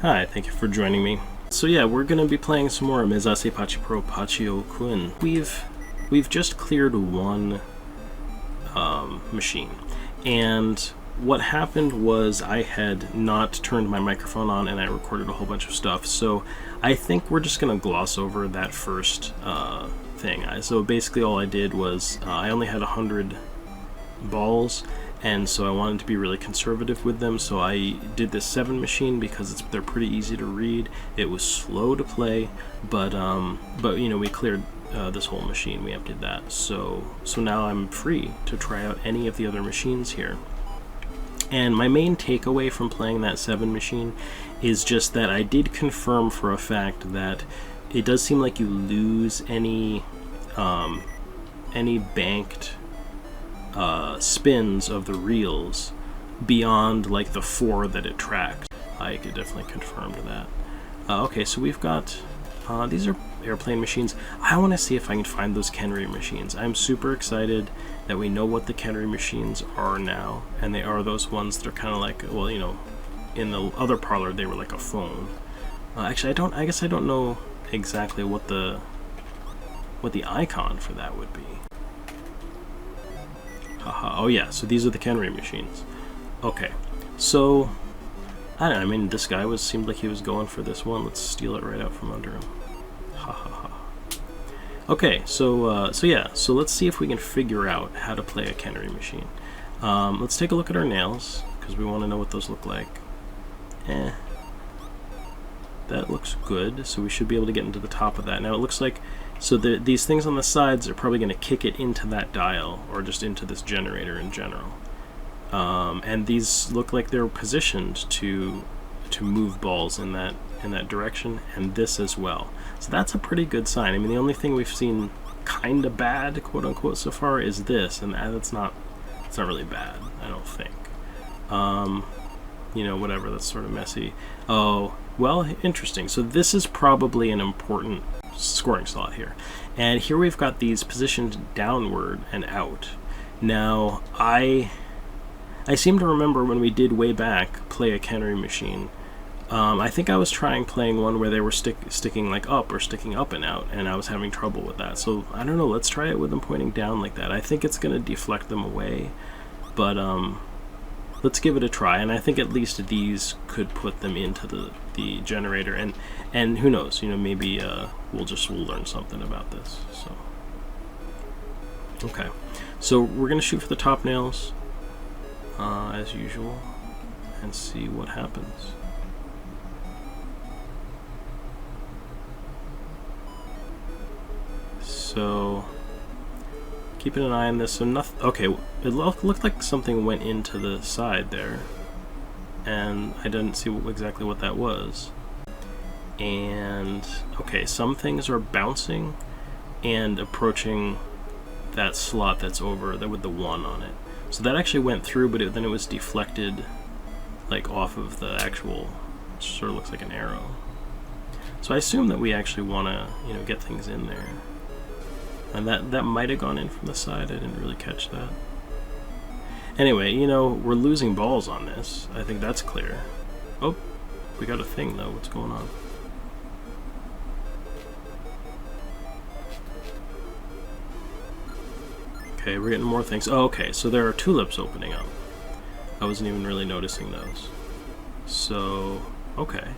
Hi, thank you for joining me. So yeah, we're going to be playing some more Mezase Pachi Pro Pachio-kun. We've just cleared one machine, and what happened was I had not turned my microphone on and I recorded a whole bunch of stuff, so I think we're just going to gloss over that first thing. So basically all I did was I only had 100 balls, and so I wanted to be really conservative with them, so I did this 7 machine because they're pretty easy to read. It was slow to play, but you know, we cleared this whole machine. We emptied that, so now I'm free to try out any of the other machines here. And my main takeaway from playing that 7 machine is just that I did confirm for a fact that it does seem like you lose any banked spins of the reels beyond like the 4 that it tracks. I could definitely confirm that. Okay, so we've got these are airplane machines. I want to see if I can find those Kenry machines. I'm super excited that we know what the Kenry machines are now, and they are those ones that are kind of like, well, you know, in the other parlor they were like a phone. Actually, I guess I don't know exactly what the icon for that would be. Haha. Oh yeah, so these are the Kenry machines. Okay, so I don't know, I mean, this guy seemed like he was going for this one. Let's steal it right out from under him. Ha ha ha. Okay, so yeah, so let's see if we can figure out how to play a Kenry machine. Let's take a look at our nails, because we want to know what those look like. That looks good, so we should be able to get into the top of that. Now it looks like, so these things on the sides are probably going to kick it into that dial, or just into this generator in general. And these look like they're positioned to move balls in that direction, and this as well. So that's a pretty good sign. I mean, the only thing we've seen kind of bad, quote unquote, so far is this, and it's not really bad, I don't think. You know, whatever, that's sort of messy. Oh, well, interesting. So this is probably an important scoring slot here. And here we've got these positioned downward and out. Now, I seem to remember when we did way back play a Kenry machine, I think I was playing one where they were sticking like up or sticking up and out, and I was having trouble with that. So I don't know, let's try it with them pointing down like that. I think it's going to deflect them away, but let's give it a try. And I think at least these could put them into the generator, and who knows, you know, maybe we'll learn something about this. So okay, so we're going to shoot for the top nails as usual and see what happens. So keeping an eye on this. So nothing. Okay, it looked like something went into the side there, and I didn't see exactly what that was. And okay, some things are bouncing and approaching that slot that's over there with the 1 on it. So that actually went through, but then it was deflected, like off of the actual. Sort of looks like an arrow. So I assume that we actually want to, you know, get things in there. And that might have gone in from the side. I didn't really catch that. Anyway, you know, we're losing balls on this. I think that's clear. Oh, we got a thing though. What's going on? Okay, we're getting more things. Oh, okay, so there are tulips opening up. I wasn't even really noticing those. So, okay.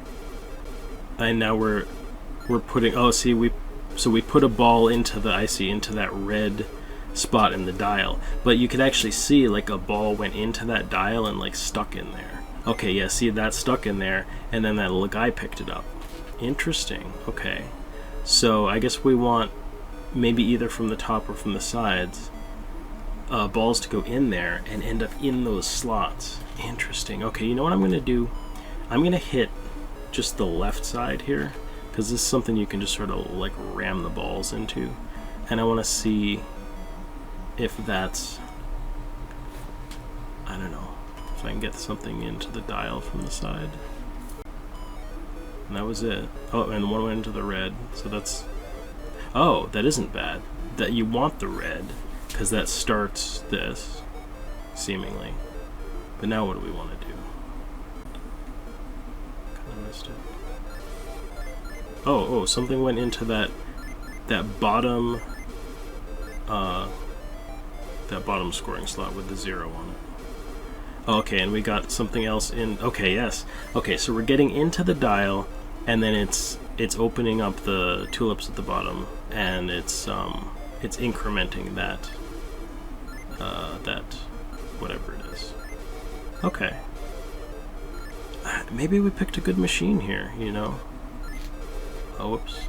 And now we're putting. Oh, see, we put a ball into that red spot in the dial, but you could actually see like a ball went into that dial and like stuck in there. Okay, yeah, see, that stuck in there, and then that little guy picked it up. Interesting. Okay, so I guess we want maybe either from the top or from the sides balls to go in there and end up in those slots. Interesting. Okay, you know what I'm gonna do? I'm gonna hit just the left side here, because this is something you can just sort of like ram the balls into, and I want to see if that's, I don't know, if I can get something into the dial from the side. And that was it. Oh, and one went into the red, so that's, oh, that isn't bad. That you want the red, because that starts this, seemingly. But now what do we want to do? Kind of missed it. Oh, something went into that bottom scoring slot with the 0 on it. Okay, and we got something else in. Okay, yes. Okay, so we're getting into the dial, and then it's opening up the tulips at the bottom, and it's incrementing that whatever it is. Okay. Maybe we picked a good machine here, you know? Oh, whoops.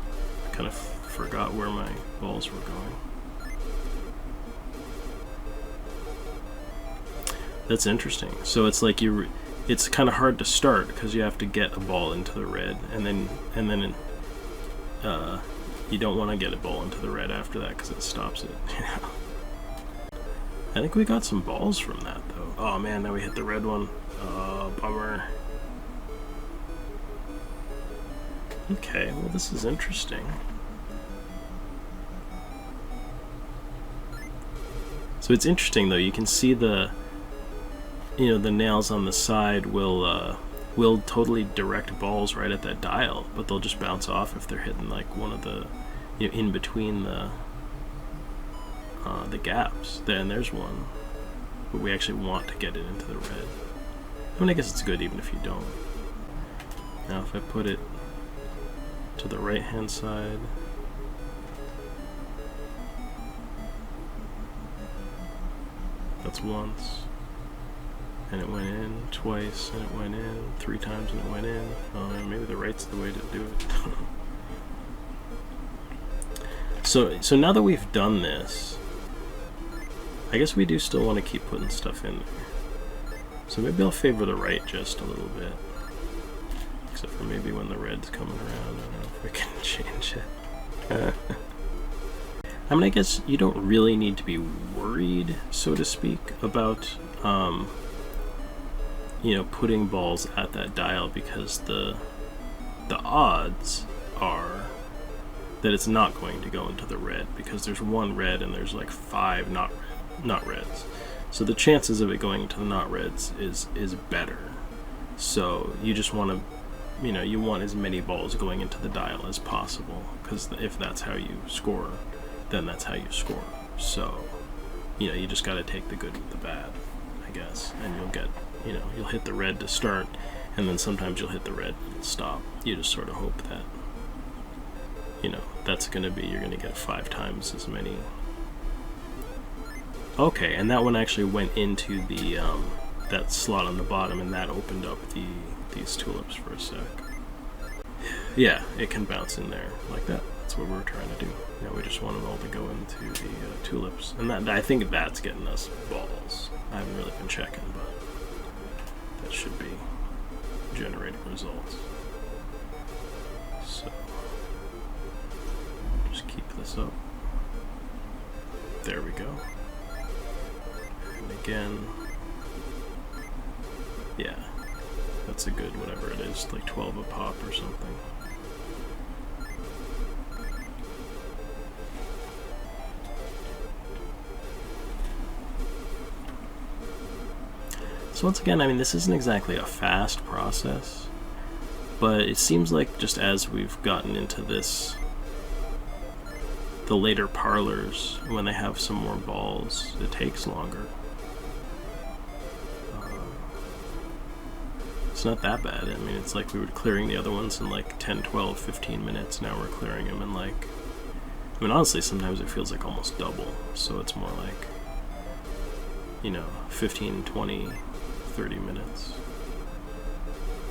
I kind of forgot where my balls were going. That's interesting. So it's like it's kind of hard to start because you have to get a ball into the red, and then you don't want to get a ball into the red after that because it stops it. I think we got some balls from that though. Oh man, now we hit the red one. Oh, bummer. Okay, well this is interesting. So it's interesting though. You can see the nails on the side will totally direct balls right at that dial, but they'll just bounce off if they're hitting like one of the, in between the gaps. Then there's one, but we actually want to get it into the red. I mean, I guess it's good even if you don't. Now if I put it to the right hand side, that's once. And it went in twice, and it went in 3 times, and it went in. Oh, and maybe the right's the way to do it. So now that we've done this, I guess we do still want to keep putting stuff in there. So maybe I'll favor the right just a little bit. Except for maybe when the red's coming around, I don't know if we can change it. I mean, I guess you don't really need to be worried, so to speak, about putting balls at that dial, because the odds are that it's not going to go into the red, because there's one red and there's like 5 not reds. So the chances of it going into the not reds is better. So you just want to, you want as many balls going into the dial as possible, because if that's how you score, then that's how you score. So you just got to take the good with the bad, I guess, and you'll get, you'll hit the red to start, and then sometimes you'll hit the red and stop. You just sort of hope that, that's going to be, you're going to get 5 times as many. Okay, and that one actually went into the, that slot on the bottom, and that opened up these tulips for a sec. Yeah, it can bounce in there like that. That's what we were trying to do. We just want them all to go into the tulips, and I think that's getting us balls. I haven't really been checking, but that should be generating results. So just keep this up. There we go. And again, yeah, that's a good whatever it is, like 12 a pop or something. So once again, I mean, this isn't exactly a fast process, but it seems like just as we've gotten into this, the later parlors, when they have some more balls, it takes longer. It's not that bad. I mean, it's like we were clearing the other ones in like 10, 12, 15 minutes. Now we're clearing them in like, I mean, honestly, sometimes it feels like almost double. So it's more like, 15, 20, 30 minutes.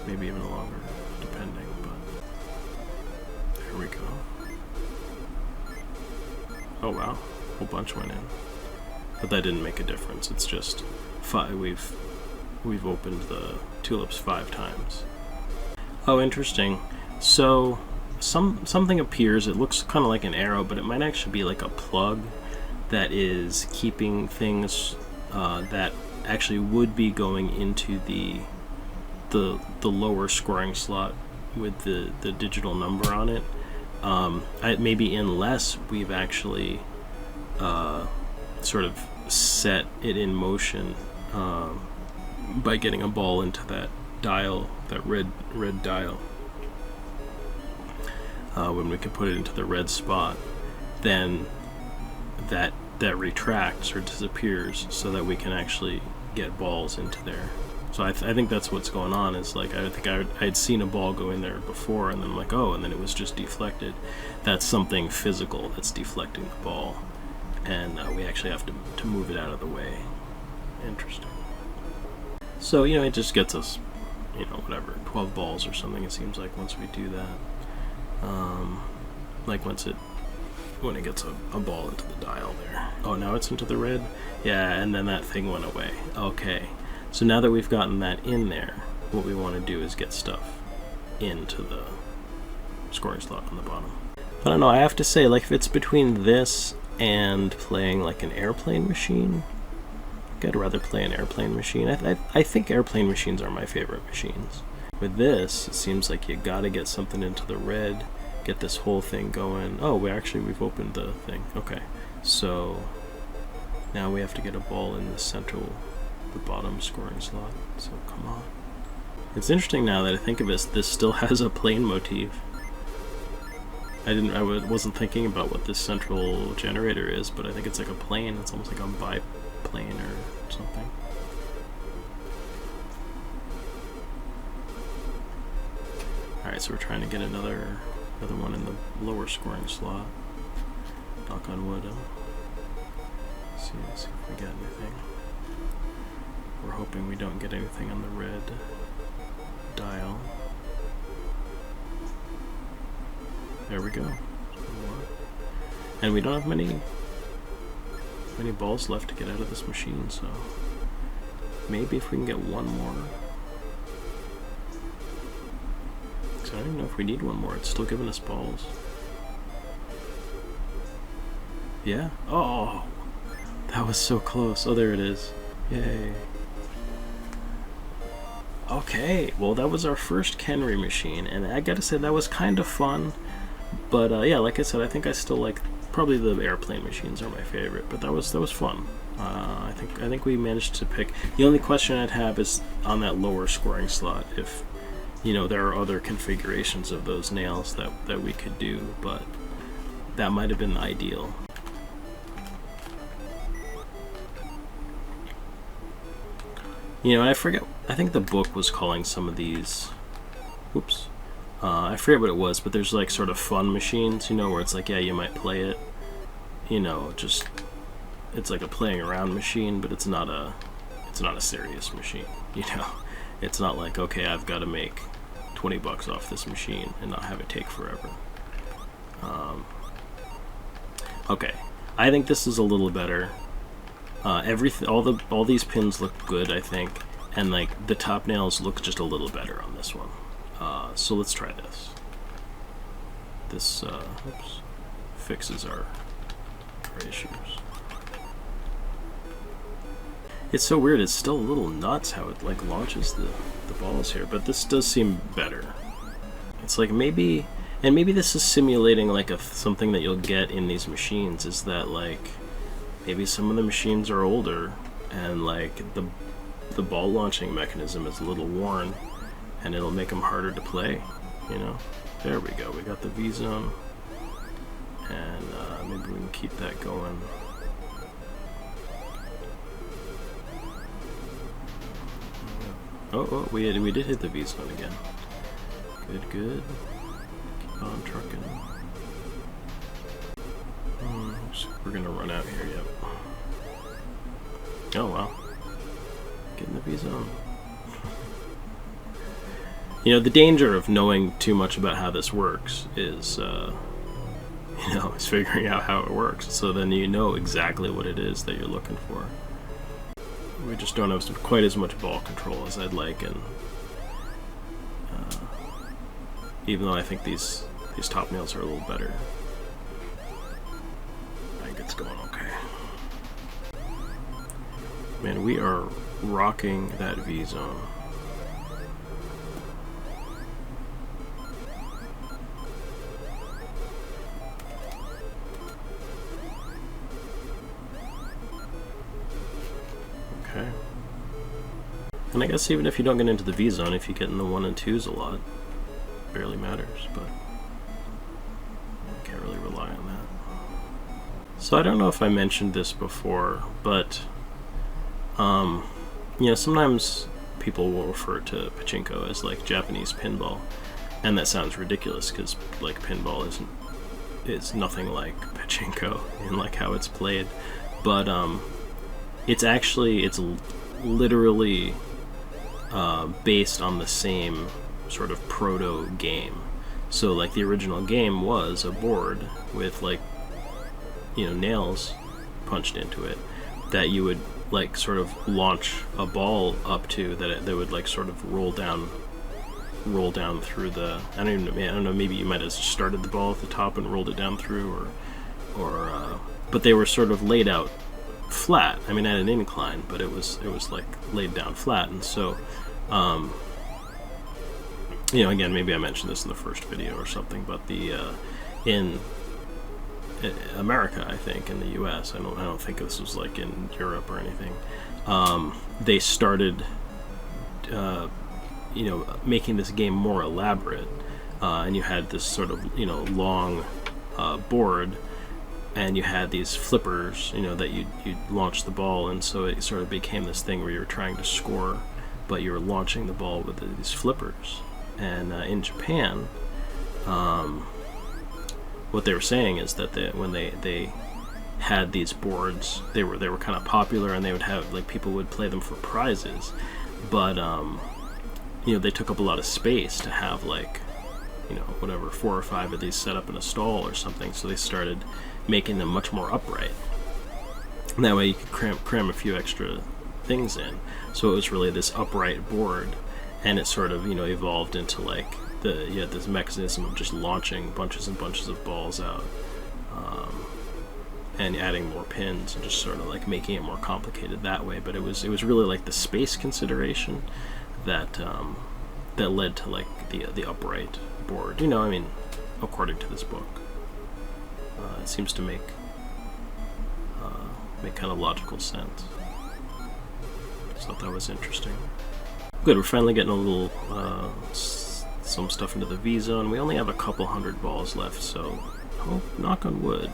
Maybe even longer, depending, but there we go. Oh wow, a whole bunch went in. But that didn't make a difference. It's just 5. We've opened the tulips 5 times. Oh, interesting. So something appears. It looks kind of like an arrow, but it might actually be like a plug that is keeping things that actually would be going into the lower scoring slot with the digital number on it. Maybe unless we've actually sort of set it in motion by getting a ball into that dial, that red dial. when we can put it into the red spot, then that retracts or disappears so that we can actually get balls into there. So I think that's what's going on, is like, I think I had seen a ball go in there before, and then I'm like, oh, and then it was just deflected. That's something physical that's deflecting the ball, and we actually have to move it out of the way. Interesting. So, you know, it just gets us, you know, whatever, 12 balls or something, it seems like, once we do that. Like when it gets a ball into the dial there. Oh, now it's into the red? Yeah, and then that thing went away. Okay. So now that we've gotten that in there, what we want to do is get stuff into the scoring slot on the bottom. I don't know, I have to say, like, if it's between this and playing like an airplane machine, I'd rather play an airplane machine. I think airplane machines are my favorite machines. With this, it seems like you gotta get something into the red, get this whole thing going. Oh, we've opened the thing. Okay, so now we have to get a ball in the central, the bottom scoring slot. So come on. It's interesting now that I think of it, this still has a plane motif. I wasn't thinking about what this central generator is, but I think it's like a plane. It's almost like a biplane or something. Alright, so we're trying to get another one in the lower scoring slot. Knock on wood. See if we get anything. We're hoping we don't get anything on the red dial. There we go. And we don't have many balls left to get out of this machine, so maybe if we can get one more. So I don't even know if we need one more. It's still giving us balls. Yeah? Oh! That was so close. Oh, there it is. Yay. Okay, well that was our first Kenry machine, and I gotta say that was kind of fun. But yeah, like I said, I think I still like, probably the airplane machines are my favorite, but that was fun. I think we managed to pick. The only question I'd have is on that lower scoring slot, if, you know, there are other configurations of those nails that we could do, but that might have been the ideal. You know, and I forget, I think the book was calling some of these, oops, I forget what it was, but there's like sort of fun machines, you know, where it's like, yeah, you might play it, you know, just, it's like a playing around machine, but it's not a serious machine, you know. It's not like, okay, I've got to make 20 bucks off this machine and not have it take forever. Okay, I think this is a little better. All these pins look good, I think, and like the top nails look just a little better on this one. So let's try this. This oops, fixes our issues. It's so weird. It's still a little nuts how it like launches the balls here, but this does seem better. It's like maybe this is simulating like something that you'll get in these machines, is that like maybe some of the machines are older and like the ball launching mechanism is a little worn, and it'll make them harder to play, you know. There we go, we got the V zone, and maybe we can keep that going. Oh, we did hit the V zone again. Good. Keep on trucking. Oops, we're gonna run out here, yep. Oh wow. Get in the V zone. You know, the danger of knowing too much about how this works is, you know, is figuring out how it works. So then you know exactly what it is that you're looking for. We just don't have quite as much ball control as I'd like, and even though I think these top nails are a little better, I think it's going okay. Man, we are rocking that V zone. Okay. And I guess even if you don't get into the V zone, if you get in the 1 and 2s a lot, it barely matters, but can't really rely on that. So I don't know if I mentioned this before, but you know, sometimes people will refer to pachinko as like Japanese pinball, and that sounds ridiculous because like pinball is nothing like pachinko in like how it's played, but it's literally based on the same sort of proto game. So like the original game was a board with like, you know, nails punched into it that you would like sort of launch a ball up to, that would like sort of roll down through the, I don't know, maybe you might have started the ball at the top and rolled it down through, or but they were sort of laid out flat. I mean, at an incline, but it was like laid down flat. And so you know, again, maybe I mentioned this in the first video or something, but the in America, I think, in the U.S., I don't think this was like in Europe or anything, they started you know, making this game more elaborate, and you had this sort of, you know, long board, and you had these flippers, you know, that you'd launch the ball, and so it sort of became this thing where you were trying to score, but you were launching the ball with these flippers. And in Japan, what they were saying is that when they had these boards, they were kind of popular, and they would have, like, people would play them for prizes, but you know, they took up a lot of space to have, like, you know, whatever, 4 or 5 of these set up in a stall or something, so they started making them much more upright, and that way you could cram a few extra things in. So it was really this upright board, and it sort of, you know, evolved into like you had this mechanism of just launching bunches and bunches of balls out, and adding more pins, and just sort of like making it more complicated that way. But it was really like the space consideration that that led to like the upright board. You know, I mean, according to this book, it seems to make kind of logical sense. So I thought that was interesting. Good, we're finally getting a little some stuff into the V zone. We only have a couple hundred balls left, so knock on wood,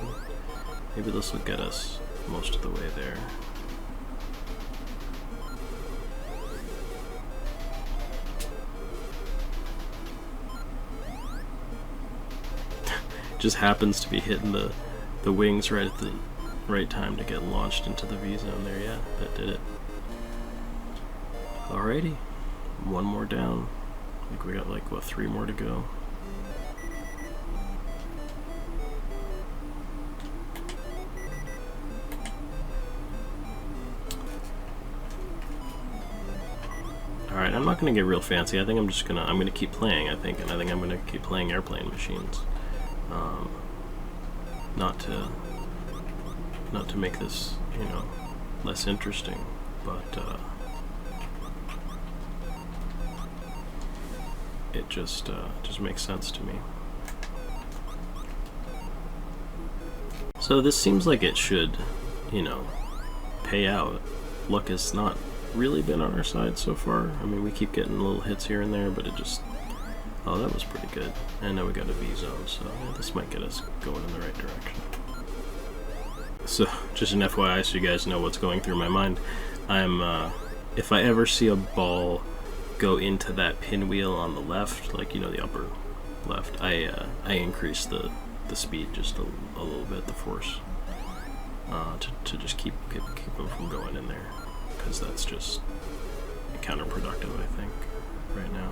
maybe this will get us most of the way there. Just happens to be hitting the wings right at the right time to get launched into the V zone there. Yeah, that did it. Alrighty, one more down. I think we got like, what, 3 more to go. Alright, I'm not gonna get real fancy. I think I'm gonna keep playing, I think I'm gonna keep playing airplane machines. Not to make this, you know, less interesting, but it just makes sense to me. So this seems like it should, you know, pay out. Luck has not really been on our side so far. I mean, we keep getting little hits here and there, but it just... Oh, that was pretty good. And now we got a V zone, so yeah, this might get us going in the right direction. So, just an FYI so you guys know what's going through my mind. If I ever see a ball go into that pinwheel on the left, like, you know, the upper left, I increase the speed just a little bit, the force, to just keep them from going in there, because that's just counterproductive, I think, right now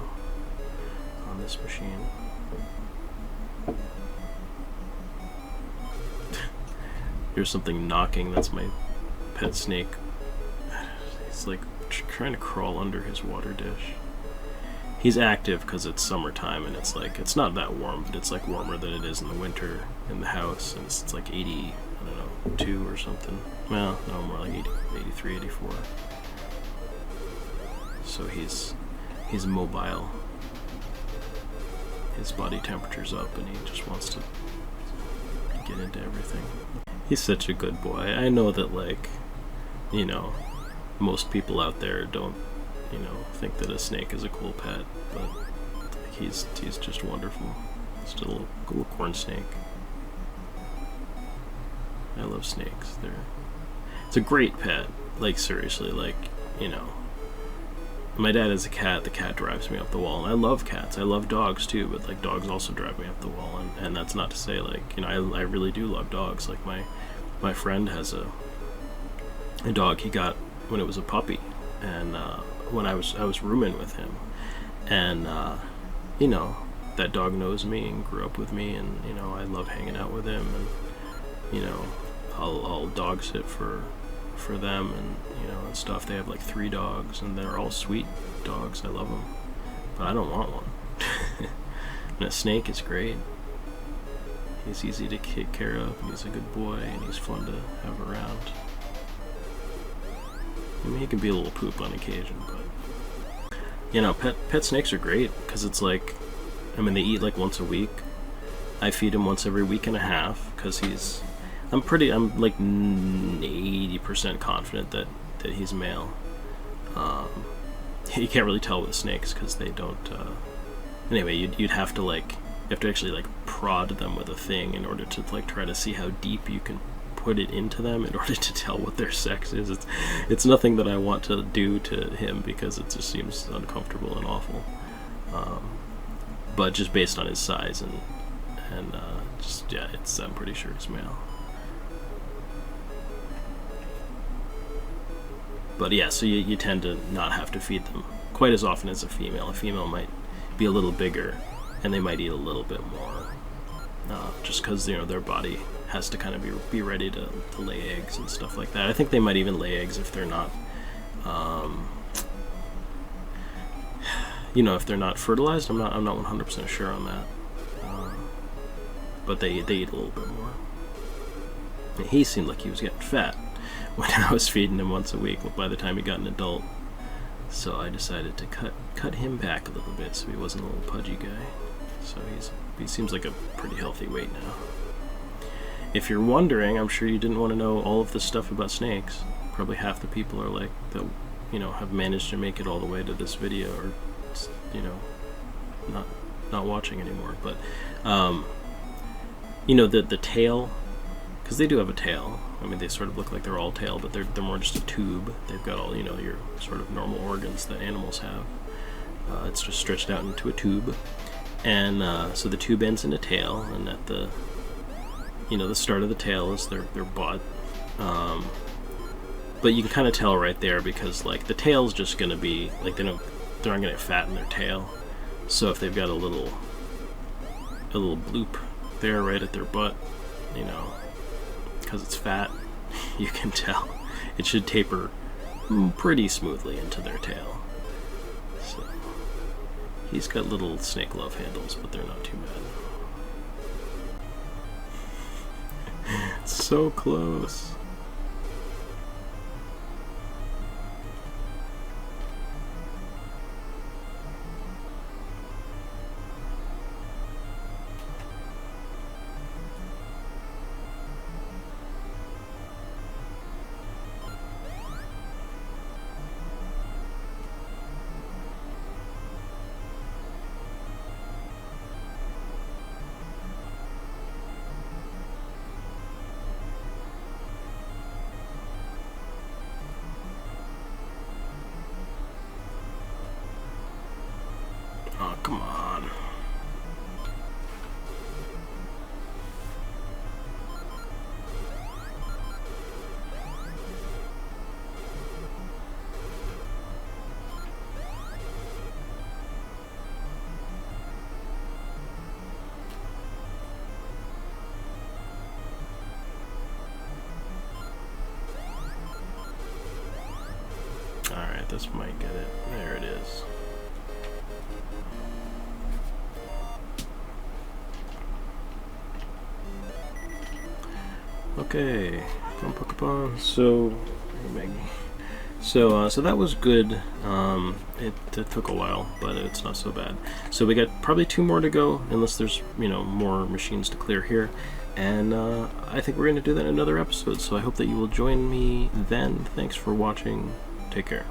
on this machine. Here's something knocking. That's my pet snake. He's like trying to crawl under his water dish. He's active because it's summertime, and it's like, it's not that warm, but it's like warmer than it is in the winter in the house, and it's like 80, I don't know, 2 or something. Well, no, more like 80, 83, 84. So he's mobile. His body temperature's up, and he just wants to get into everything. He's such a good boy. I know that, like, you know, most people out there don't, you know, think that a snake is a cool pet, but he's just wonderful. Just a little corn snake. I love snakes. It's a great pet. Like, seriously, like, you know. My dad has a cat. The cat drives me up the wall. And I love cats. I love dogs, too. But, like, dogs also drive me up the wall. And that's not to say, like, you know, I really do love dogs. Like, my friend has a dog he got when it was a puppy. And when I was rooming with him. And, you know, that dog knows me and grew up with me. And, you know, I love hanging out with him. And, you know, I'll dog sit for them and, you know, and stuff. They have like 3 dogs and they're all sweet dogs. I love them, but I don't want one. And a snake is great. He's easy to take care of, and he's a good boy, and he's fun to have around. I mean, he can be a little poop on occasion, but, you know, pet snakes are great because it's like, I mean, they eat like once a week. I feed him once every week and a half because I'm like 80% confident that he's male. You can't really tell with snakes because they don't, anyway, you'd have to like, you have to actually like prod them with a thing in order to like try to see how deep you can put it into them in order to tell what their sex is. It's nothing that I want to do to him because it just seems uncomfortable and awful. But just based on his size and just, yeah, I'm pretty sure it's male. But yeah, so you tend to not have to feed them quite as often as a female. A female might be a little bigger, and they might eat a little bit more, just because, you know, their body has to kind of be ready to lay eggs and stuff like that. I think they might even lay eggs if they're not, you know, if they're not fertilized. I'm not 100% sure on that, but they eat a little bit more. And he seemed like he was getting fat when I was feeding him once a week by the time he got an adult. So I decided to cut him back a little bit so he wasn't a little pudgy guy. So he seems like a pretty healthy weight now. If you're wondering, I'm sure you didn't want to know all of this stuff about snakes. Probably half the people are like that, you know, have managed to make it all the way to this video, or, you know, not watching anymore. But you know, the tail, because they do have a tail. I mean, they sort of look like they're all tail, but they're more just a tube. They've got all, you know, your sort of normal organs that animals have. It's just stretched out into a tube, and so the tube ends in a tail, and at the, you know, the start of the tail is their butt. But you can kind of tell right there because, like, the tail's just gonna be like they're not gonna get fat in their tail. So if they've got a little bloop there right at their butt, you know, because it's fat, you can tell it should taper pretty smoothly into their tail. So he's got little snake love handles, but they're not too bad. So close. Oh, come on. Alright, this might get it. There it is. Okay, so that was good. It took a while, but it's not so bad. So we got probably 2 more to go, unless there's, you know, more machines to clear here. And I think we're going to do that in another episode, so I hope that you will join me then. Thanks for watching. Take care.